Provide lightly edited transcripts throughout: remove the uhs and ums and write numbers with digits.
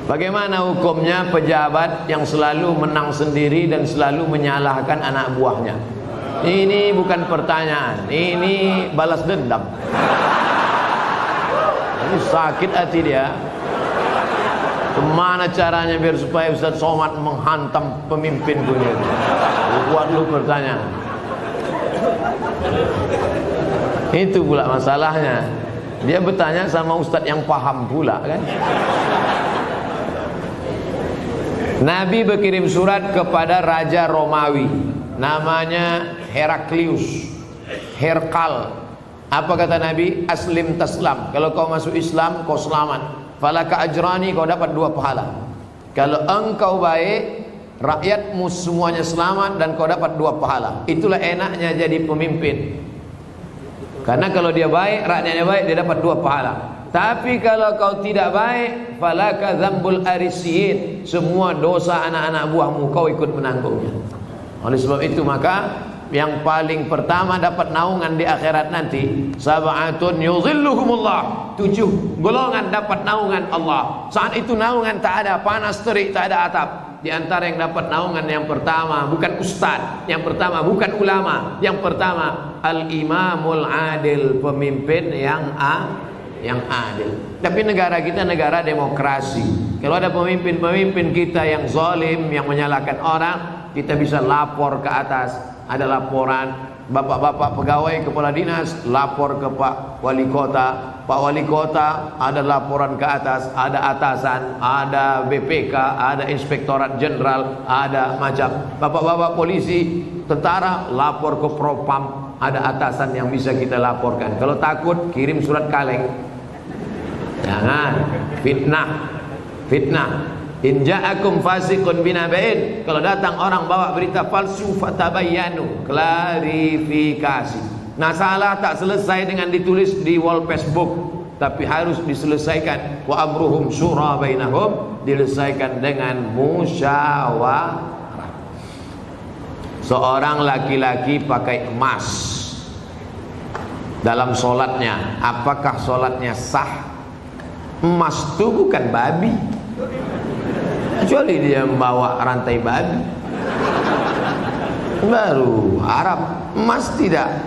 Bagaimana hukumnya pejabat yang selalu menang sendiri dan selalu menyalahkan anak buahnya? Ini bukan pertanyaan, ini balas dendam. Ini sakit hati dia. Kemana caranya biar supaya Ustaz Somad menghantam pemimpin dunia itu? Buat lu pertanyaan. Itu pula masalahnya. Dia bertanya sama Ustaz yang paham pula kan. Nabi berkirim surat kepada Raja Romawi, namanya Heraklius, Herkal. Apa kata Nabi? Aslim taslam. Kalau kau masuk Islam, kau selamat. Falaka ajrani, kau dapat 2 pahala. Kalau engkau baik, rakyatmu semuanya selamat dan kau dapat 2 pahala. Itulah enaknya jadi pemimpin. Karena kalau dia baik, rakyatnya baik, dia dapat 2 pahala. Tapi kalau kau tidak baik, falaka dzambul arisiyin, semua dosa anak-anak buahmu kau ikut menanggungnya. Oleh sebab itu maka yang paling pertama dapat naungan di akhirat nanti, sab'atun yuzilluhumullah, 7 golongan dapat naungan Allah. Saat itu naungan tak ada, panas terik, tak ada atap. Di antara yang dapat naungan yang pertama bukan ustaz, yang pertama bukan ulama, yang pertama al-imamul adil, pemimpin yang adil. Tapi negara kita negara demokrasi. Kalau ada pemimpin-pemimpin kita yang zalim, yang menyalahkan orang, kita bisa lapor ke atas. Ada laporan, bapak-bapak pegawai kepala dinas lapor ke Pak Wali Kota. Pak Wali Kota ada laporan ke atas, ada atasan, ada BPK, ada Inspektorat Jenderal, ada macam. Bapak-bapak polisi, tentara lapor ke Propam, ada atasan yang bisa kita laporkan. Kalau takut kirim surat kaleng. Jangan fitnah. In ja'akum fasiqun binaba'in, kalau datang orang bawa berita palsu, fatabayyanu, klarifikasi. Nah, salah tak selesai dengan ditulis di wall Facebook, tapi harus diselesaikan. Wa amruhum syura bainahum, diselesaikan dengan musyawarah. Seorang laki-laki pakai emas dalam solatnya, apakah solatnya sah? Emas itu bukan babi, kecuali dia membawa rantai babi, baru Arab. Emas tidak.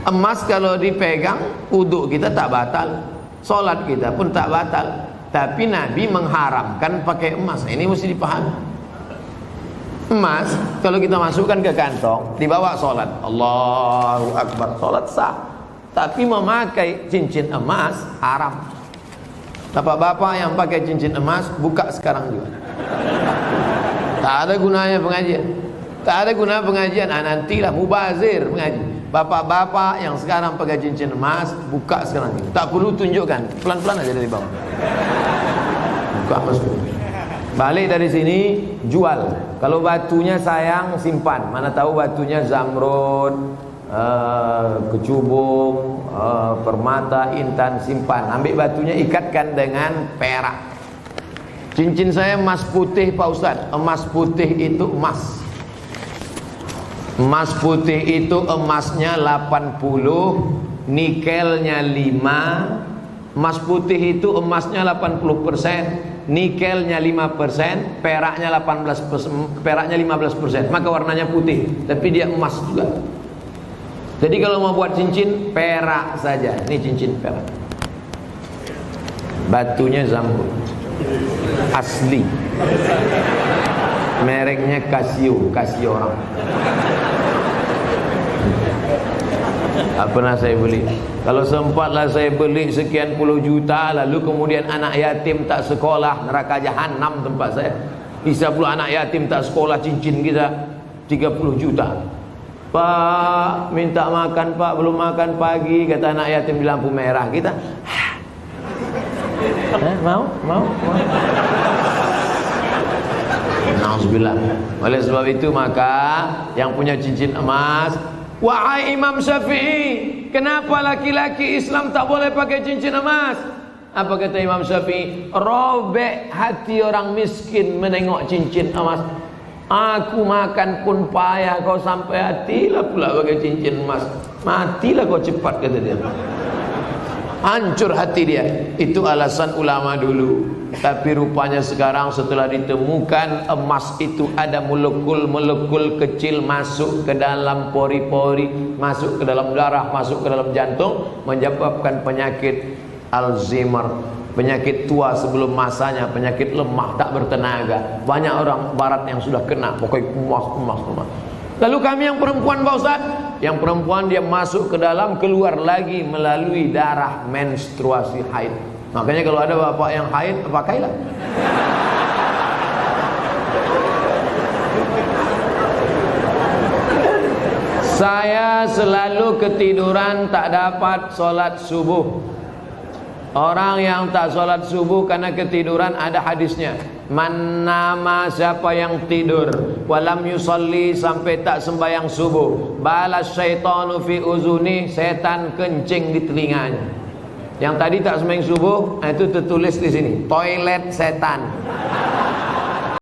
Emas kalau dipegang, wudhu kita tak batal, solat kita pun tak batal. Tapi Nabi mengharamkan pakai emas. Ini mesti dipahami. Emas kalau kita masukkan ke kantong, dibawa solat, Allahu Akbar, solat sah. Tapi memakai cincin emas haram. Bapak-bapak yang pakai cincin emas, buka sekarang juga. Tak ada gunanya pengajian. Tak ada guna pengajian. Nantilah mubazir mengaji. Bapak-bapak yang sekarang pakai cincin emas, buka sekarang juga. Tak perlu tunjukkan, pelan-pelan aja dari bawah. Buka masuk. Balik dari sini, jual. Kalau batunya sayang, simpan. Mana tahu batunya zamrud, kecubung, permata, intan, simpan. Ambil batunya, ikatkan dengan perak. Cincin saya emas putih Pak Ustaz. Emas putih itu emas. Emas putih itu emasnya 80, nikelnya 5. Emas putih itu emasnya 80%, nikelnya 5%, peraknya 18%, peraknya 15%. Maka warnanya putih, tapi dia emas juga. Jadi kalau mau buat cincin, perak saja. Ini cincin perak. Batunya zamrud, asli. Mereknya Casio, Casio orang. Tak pernah saya beli. Kalau sempatlah saya beli sekian puluh juta, lalu kemudian anak yatim tak sekolah, neraka jahanam tempat saya. Bisa pula anak yatim tak sekolah, cincin kita 30 juta. Pak, minta makan Pak, belum makan pagi, kata anak yatim di lampu merah. Kita mau. Nauzubillah. Oleh sebab itu maka yang punya cincin emas, wahai Imam Syafi'i, kenapa laki-laki Islam tak boleh pakai cincin emas? Apa kata Imam Syafi'i? Robek hati orang miskin menengok cincin emas. Aku makan pun payah, kau sampai hatilah pula pakai cincin emas. Matilah kau cepat, kata dia. hancur hati dia. Itu alasan ulama dulu. Tapi rupanya sekarang setelah ditemukan emas itu ada molekul-molekul kecil masuk ke dalam pori-pori, masuk ke dalam darah, masuk ke dalam jantung, menyebabkan penyakit Alzheimer, penyakit tua sebelum masanya, penyakit lemah, tak bertenaga. Banyak orang barat yang sudah kena, pokoknya emas. Lalu kami yang perempuan Pak Ustaz, yang perempuan dia masuk ke dalam, keluar lagi melalui darah menstruasi haid. Makanya kalau ada bapak yang haid, pakailah. Saya selalu ketiduran, tak dapat sholat subuh. Orang yang tak sholat subuh karena ketiduran, ada hadisnya. Man nama, siapa yang tidur, walam yusalli, sampai tak sembahyang subuh, balas syaitanu fi uzuni, setan kencing di telinganya. Yang tadi tak sembahyang subuh, itu tertulis di sini, toilet setan.